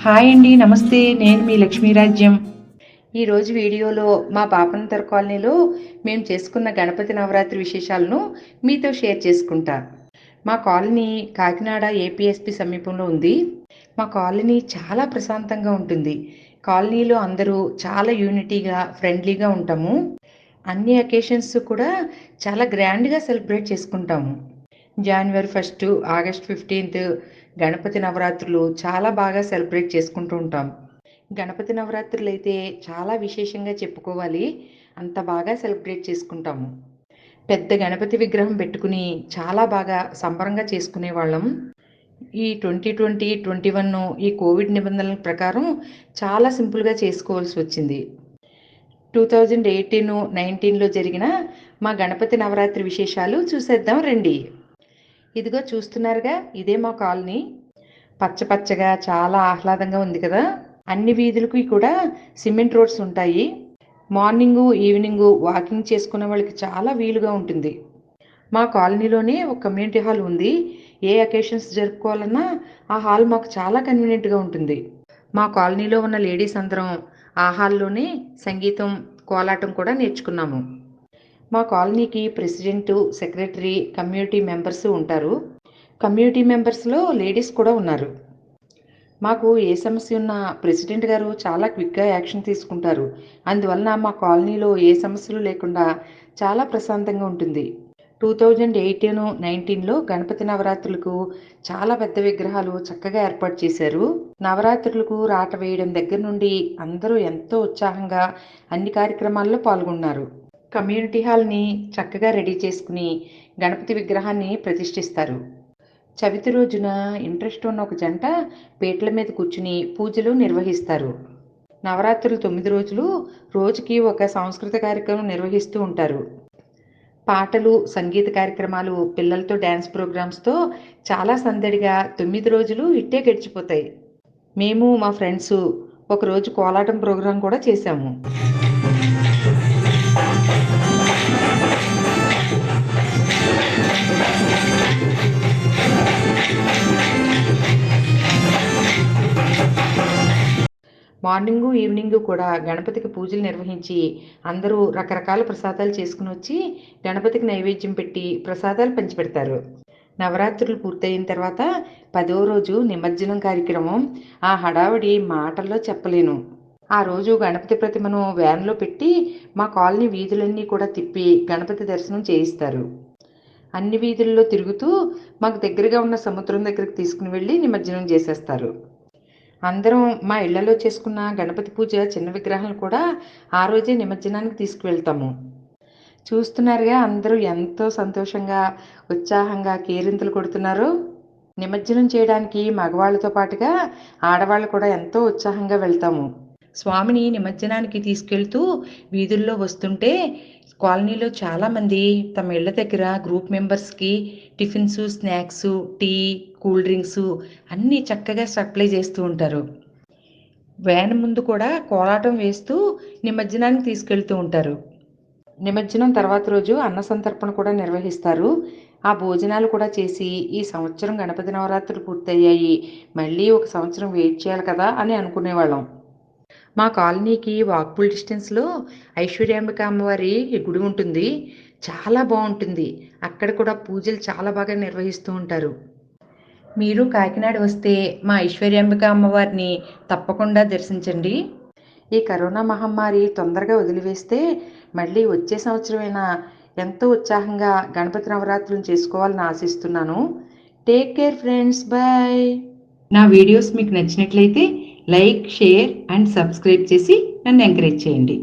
Hi అండి, నమస్తే. నేను మీ లక్ష్మీరాజ్యం. ఈరోజు వీడియోలో మా పాపనంతర కాలనీలో మేము చేసుకున్న గణపతి నవరాత్రి విశేషాలను మీతో షేర్ చేసుకుంటా. మా కాలనీ కాకినాడ ఏపీఎస్పీ సమీపంలో ఉంది. మా కాలనీ చాలా ప్రశాంతంగా ఉంటుంది. కాలనీలో అందరూ చాలా యూనిటీగా, ఫ్రెండ్లీగా ఉంటాము. అన్ని అకేషన్స్ కూడా చాలా గ్రాండ్గా సెలబ్రేట్ చేసుకుంటాము. జనవరి 1, ఆగస్ట్ 15 గణపతి నవరాత్రులు చాలా బాగా సెలబ్రేట్ చేసుకుంటూ ఉంటాం. గణపతి నవరాత్రులు అయితే చాలా విశేషంగా చెప్పుకోవాలి. అంత బాగా సెలబ్రేట్ చేసుకుంటాము. పెద్ద గణపతి విగ్రహం పెట్టుకుని చాలా బాగా సంబరంగా చేసుకునేవాళ్ళం. ఈ 2020, 21 ఈ కోవిడ్ నిబంధనల ప్రకారం చాలా సింపుల్గా చేసుకోవాల్సి వచ్చింది. 2018, 19లో జరిగిన మా గణపతి నవరాత్రి విశేషాలు చూసేద్దాం రండి. ఇదిగో చూస్తున్నారుగా, ఇదే మా కాలనీ. పచ్చపచ్చగా చాలా ఆహ్లాదంగా ఉంది కదా. అన్ని వీధులకి కూడా సిమెంట్ రోడ్స్ ఉంటాయి. మార్నింగు ఈవినింగు వాకింగ్ చేసుకునే వాళ్ళకి చాలా వీలుగా ఉంటుంది. మా కాలనీలోనే ఒక కమ్యూనిటీ హాల్ ఉంది. ఏ అకేషన్స్ జరుపుకోవాలన్నా ఆ హాల్ మాకు చాలా కన్వీనియంట్గా ఉంటుంది. మా కాలనీలో ఉన్న లేడీస్ అందరం ఆ హాల్లోనే సంగీతం, కోలాటం కూడా నేర్చుకున్నాము. మా కాలనీకి ప్రెసిడెంటు, సెక్రటరీ, కమ్యూనిటీ మెంబర్స్ ఉంటారు. కమ్యూనిటీ మెంబర్స్లో లేడీస్ కూడా ఉన్నారు. మాకు ఏ సమస్య ఉన్నా ప్రెసిడెంట్ గారు చాలా క్విక్గా యాక్షన్ తీసుకుంటారు. అందువలన మా కాలనీలో ఏ సమస్యలు లేకుండా చాలా ప్రశాంతంగా ఉంటుంది. 2018, 19లో గణపతి నవరాత్రులకు చాలా పెద్ద విగ్రహాలు చక్కగా ఏర్పాటు చేశారు. నవరాత్రులకు రాట వేయడం దగ్గర నుండి అందరూ ఎంతో ఉత్సాహంగా అన్ని కార్యక్రమాల్లో పాల్గొన్నారు. కమ్యూనిటీ హాల్ని చక్కగా రెడీ చేసుకుని గణపతి విగ్రహాన్ని ప్రతిష్ఠిస్తారు. చవితి రోజున ఇంట్రెస్ట్ ఉన్న ఒక జంట పీటల మీద కూర్చుని పూజలు నిర్వహిస్తారు. నవరాత్రులు 9 రోజులు రోజుకి ఒక సాంస్కృతిక కార్యక్రమం నిర్వహిస్తూ ఉంటారు. పాటలు, సంగీత కార్యక్రమాలు, పిల్లలతో డ్యాన్స్ ప్రోగ్రామ్స్తో చాలా సందడిగా 9 రోజులు ఇట్టే గడిచిపోతాయి. మేము మా ఫ్రెండ్స్ ఒకరోజు కోలాటం ప్రోగ్రాం కూడా చేశాము. మార్నింగు ఈవినింగు కూడా గణపతికి పూజలు నిర్వహించి అందరూ రకరకాల ప్రసాదాలు చేసుకుని వచ్చి గణపతికి నైవేద్యం పెట్టి ప్రసాదాలు పంచిపెడతారు. నవరాత్రులు పూర్తయిన తర్వాత 10వ రోజు నిమజ్జనం కార్యక్రమం. ఆ హడావిడి మాటల్లో చెప్పలేను. ఆ రోజు గణపతి ప్రతిమను వ్యాన్లో పెట్టి మా కాలనీ వీధులన్నీ కూడా తిప్పి గణపతి దర్శనం చేయిస్తారు. అన్ని వీధుల్లో తిరుగుతూ మాకు దగ్గరగా ఉన్న సముద్రం దగ్గరికి తీసుకుని వెళ్ళి నిమజ్జనం చేసేస్తారు. అందరం మా ఇళ్లలో చేసుకున్న గణపతి పూజ చిన్న విగ్రహాలు కూడా ఆ రోజే నిమజ్జనానికి తీసుకువెళ్తాము. చూస్తున్నారుగా, అందరూ ఎంతో సంతోషంగా, ఉత్సాహంగా కేరింతలు కొడుతున్నారు. నిమజ్జనం చేయడానికి మగవాళ్ళతో పాటుగా ఆడవాళ్ళు కూడా ఎంతో ఉత్సాహంగా వెళ్తాము. స్వామిని నిమజ్జనానికి తీసుకెళ్తూ వీధుల్లో వస్తుంటే కాలనీలో చాలామంది తమ ఇళ్ల దగ్గర గ్రూప్ మెంబర్స్కి tiffins, snacks, tea, cool drinks అన్నీ చక్కగా సప్లై చేస్తూ ఉంటారు. వ్యాన్ ముందు కూడా కోలాటం వేస్తూ నిమజ్జనానికి తీసుకెళ్తూ ఉంటారు. నిమజ్జనం తర్వాత రోజు అన్న సంతర్పణ కూడా నిర్వహిస్తారు. ఆ భోజనాలు కూడా చేసి ఈ సంవత్సరం గణపతి నవరాత్రులు పూర్తయ్యాయి, మళ్ళీ ఒక సంవత్సరం వెయిట్ చేయాలి కదా అని అనుకునేవాళ్ళం. మా కాలనీకి వాక్బుల్ డిస్టెన్స్లో ఐశ్వర్యాంబిక అమ్మవారి గుడి ఉంటుంది. చాలా బాగుంటుంది. అక్కడ కూడా పూజలు చాలా బాగా నిర్వహిస్తూ ఉంటారు. మీరు కాకినాడ వస్తే మా ఐశ్వర్యాంబిక అమ్మవారిని తప్పకుండా దర్శించండి. ఈ కరోనా మహమ్మారి తొందరగా వదిలివేస్తే మళ్ళీ వచ్చే సంవత్సరమైనా ఎంతో ఉత్సాహంగా గణపతి నవరాత్రులను చేసుకోవాలని ఆశిస్తున్నాను. Take care friends, bye. నా వీడియోస్ మీకు నచ్చినట్లయితే లైక్, షేర్ అండ్ సబ్స్క్రైబ్ చేసి నన్ను ఎంకరేజ్ చేయండి.